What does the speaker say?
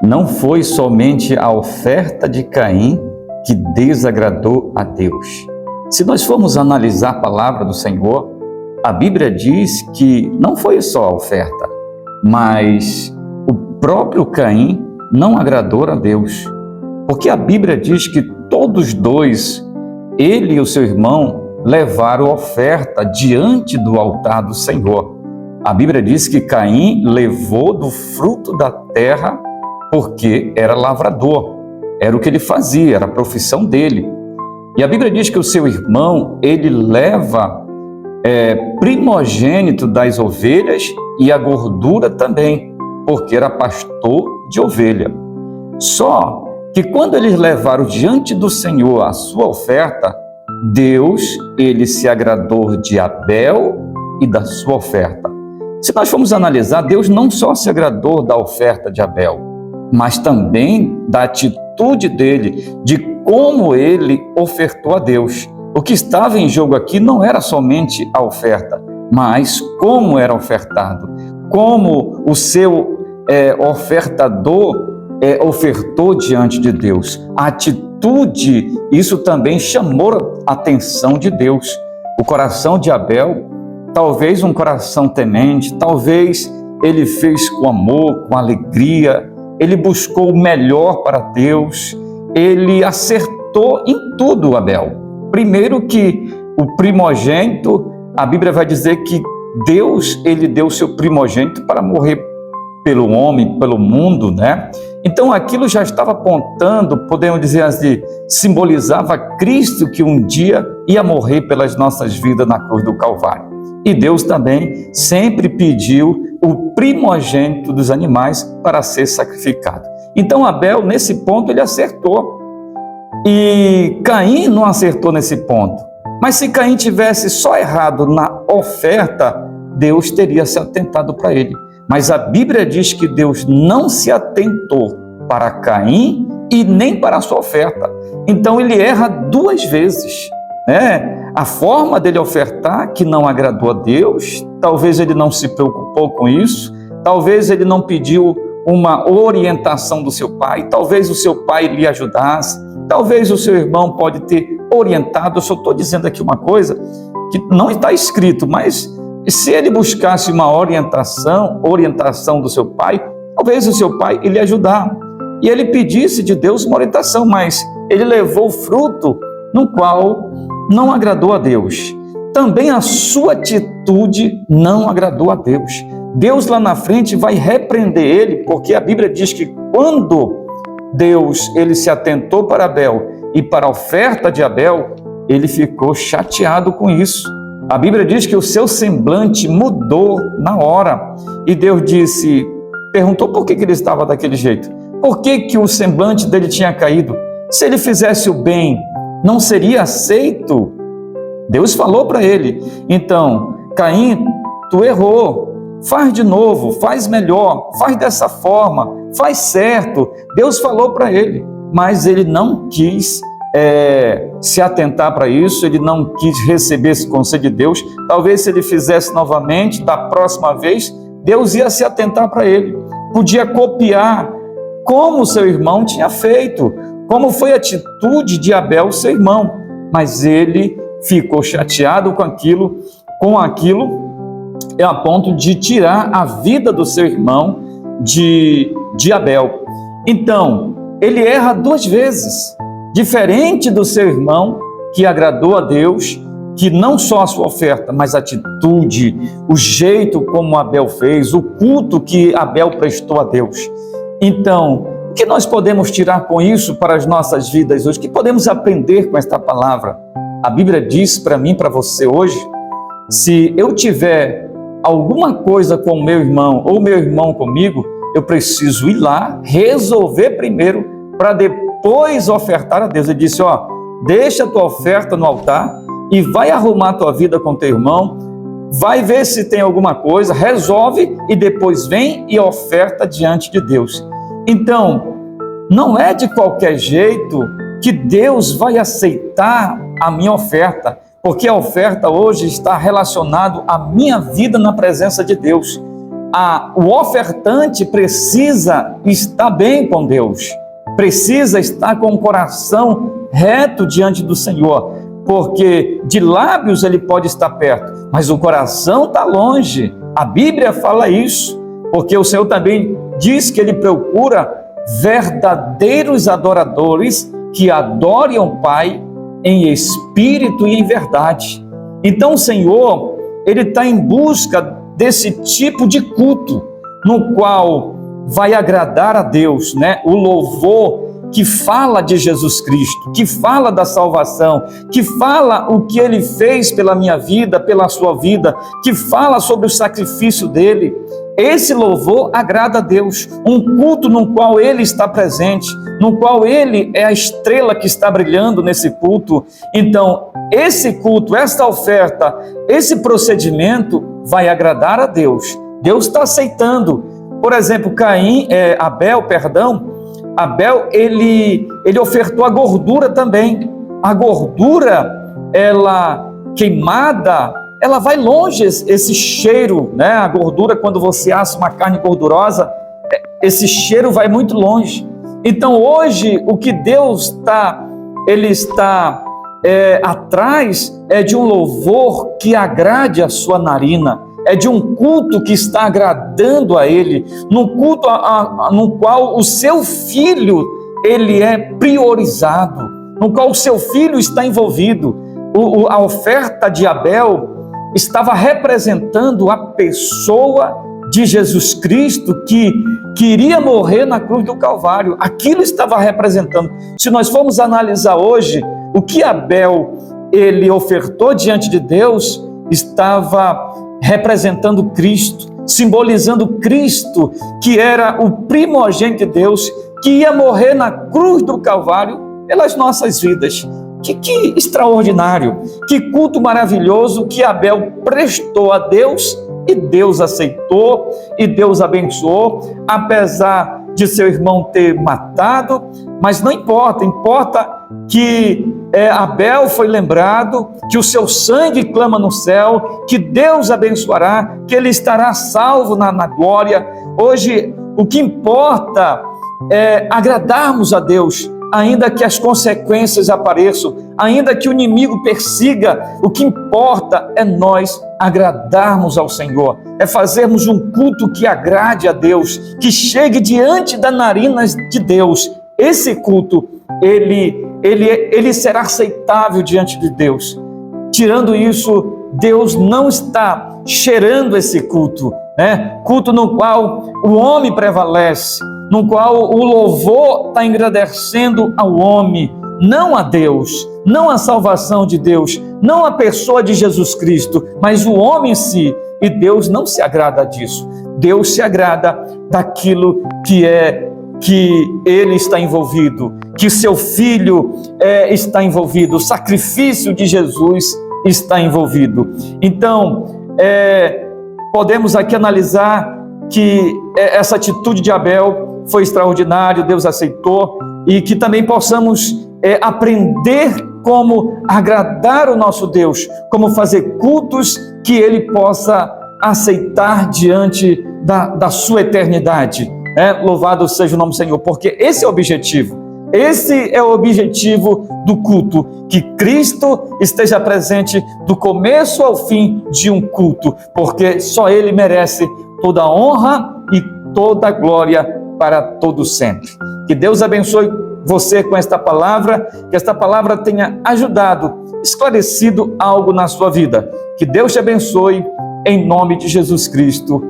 não foi somente a oferta de Caim que desagradou a Deus. Se nós formos analisar a palavra do Senhor, a Bíblia diz que não foi só a oferta, mas o próprio Caim não agradou a Deus. Porque a Bíblia diz que todos dois, ele e o seu irmão, levaram oferta diante do altar do Senhor. A Bíblia diz que Caim levou do fruto da terra porque era lavrador, era o que ele fazia, era a profissão dele. E a Bíblia diz que o seu irmão, ele leva primogênito das ovelhas e a gordura também, porque era pastor de ovelha. Só que quando eles levaram diante do Senhor a sua oferta, Deus, ele se agradou de Abel e da sua oferta. Se nós formos analisar, Deus não só se agradou da oferta de Abel, mas também da atitude dele, de como ele ofertou a Deus. O que estava em jogo aqui não era somente a oferta, mas como era ofertado, como o seu ofertador ofertou diante de Deus. A atitude, isso também chamou a atenção de Deus. O coração de Abel, talvez um coração temente, talvez ele fez com amor, com alegria, ele buscou o melhor para Deus, ele acertou em tudo, Abel. Primeiro que o primogênito, a Bíblia vai dizer que Deus, ele deu o seu primogênito para morrer pelo homem, pelo mundo, né? Então aquilo já estava apontando, podemos dizer assim, simbolizava Cristo que um dia ia morrer pelas nossas vidas na cruz do Calvário. E Deus também sempre pediu o primogênito dos animais para ser sacrificado. Então Abel, nesse ponto, ele acertou. E Caim não acertou nesse ponto. Mas se Caim tivesse só errado na oferta, Deus teria se atentado para ele. Mas a Bíblia diz que Deus não se atentou para Caim e nem para a sua oferta. Então ele erra duas vezes, né? A forma dele ofertar, que não agradou a Deus, talvez ele não se preocupou com isso, talvez ele não pediu uma orientação do seu pai, talvez o seu pai lhe ajudasse, talvez o seu irmão pode ter orientado. Eu só estou dizendo aqui uma coisa que não está escrito, mas se ele buscasse uma orientação do seu pai, talvez o seu pai lhe ajudar. E ele pedisse de Deus uma orientação, mas ele levou o fruto no qual não agradou a Deus. Também a sua atitude não agradou a Deus. Deus lá na frente vai repreender ele, porque a Bíblia diz que quando Deus ele se atentou para Abel e para a oferta de Abel, ele ficou chateado com isso. A Bíblia diz que o seu semblante mudou na hora. E Deus perguntou por que ele estava daquele jeito. Por que o semblante dele tinha caído? Se ele fizesse o bem, não seria aceito? Deus falou para ele: então, Caim, tu errou, faz de novo, faz melhor, faz dessa forma, faz certo. Deus falou para ele, mas ele não quis se atentar para isso, ele não quis receber esse conselho de Deus. Talvez se ele fizesse novamente, da próxima vez, Deus ia se atentar para ele, podia copiar como seu irmão tinha feito, como foi a atitude de Abel, seu irmão, mas ele ficou chateado com aquilo, a ponto de tirar a vida do seu irmão de Abel. Então, ele erra duas vezes, diferente do seu irmão, que agradou a Deus, que não só a sua oferta, mas a atitude, o jeito como Abel fez, o culto que Abel prestou a Deus. Então, o que nós podemos tirar com isso para as nossas vidas hoje? O que podemos aprender com esta palavra? A Bíblia diz para mim, para você hoje, se eu tiver alguma coisa com o meu irmão ou meu irmão comigo, eu preciso ir lá, resolver primeiro, para depois ofertar a Deus. Ele disse, deixa a tua oferta no altar e vai arrumar a tua vida com teu irmão, vai ver se tem alguma coisa, resolve e depois vem e oferta diante de Deus. Então, não é de qualquer jeito que Deus vai aceitar a minha oferta, porque a oferta hoje está relacionada à minha vida na presença de Deus. o ofertante precisa estar bem com Deus, precisa estar com o coração reto diante do Senhor, porque de lábios ele pode estar perto, mas o coração está longe. A Bíblia fala isso, porque o Senhor também diz que ele procura verdadeiros adoradores que adorem o Pai em espírito e em verdade. Então o Senhor, ele está em busca desse tipo de culto, no qual vai agradar a Deus, né? O louvor que fala de Jesus Cristo, que fala da salvação, que fala o que Ele fez pela minha vida, pela sua vida, que fala sobre o sacrifício dele. Esse louvor agrada a Deus, um culto no qual Ele está presente, no qual Ele é a estrela que está brilhando nesse culto. Então, esse culto, esta oferta, esse procedimento vai agradar a Deus. Deus está aceitando. Por exemplo, Abel, ele ofertou a gordura também. A gordura, ela queimada, ela vai longe, esse cheiro, né? A gordura, quando você assa uma carne gordurosa, esse cheiro vai muito longe. Então hoje, o que Deus está atrás é de um louvor que agrade a sua narina, é de um culto que está agradando a Ele, num culto no qual o seu filho, ele é priorizado, no qual o seu filho está envolvido. A oferta de Abel estava representando a pessoa de Jesus Cristo que queria morrer na cruz do Calvário. Aquilo estava representando. Se nós formos analisar hoje, o que Abel ele ofertou diante de Deus estava representando Cristo, simbolizando Cristo, que era o primogênito de Deus, que ia morrer na cruz do Calvário pelas nossas vidas. Que extraordinário, que culto maravilhoso que Abel prestou a Deus, e Deus aceitou, e Deus abençoou, apesar de seu irmão ter matado, mas não importa, importa que Abel foi lembrado, que o seu sangue clama no céu, que Deus abençoará, que ele estará salvo na glória. Hoje, o que importa é agradarmos a Deus, ainda que as consequências apareçam, ainda que o inimigo persiga, o que importa é nós agradarmos ao Senhor, é fazermos um culto que agrade a Deus, que chegue diante das narinas de Deus. Esse culto, ele será aceitável diante de Deus. Tirando isso, Deus não está cheirando esse culto, né? Culto no qual o homem prevalece, no qual o louvor está engrandecendo ao homem, não a Deus, não a salvação de Deus, não a pessoa de Jesus Cristo, mas o homem em si. E Deus não se agrada disso. Deus se agrada daquilo que ele está envolvido, que seu filho está envolvido, o sacrifício de Jesus está envolvido. Então, podemos aqui analisar que essa atitude de Abel foi extraordinária, Deus aceitou, e que também possamos aprender como agradar o nosso Deus, como fazer cultos que Ele possa aceitar diante da sua eternidade. Louvado seja o nome do Senhor, porque esse é o objetivo. Esse é o objetivo do culto, que Cristo esteja presente do começo ao fim de um culto, porque só Ele merece toda a honra e toda a glória para todo sempre. Que Deus abençoe você com esta palavra, que esta palavra tenha ajudado, esclarecido algo na sua vida. Que Deus te abençoe, em nome de Jesus Cristo.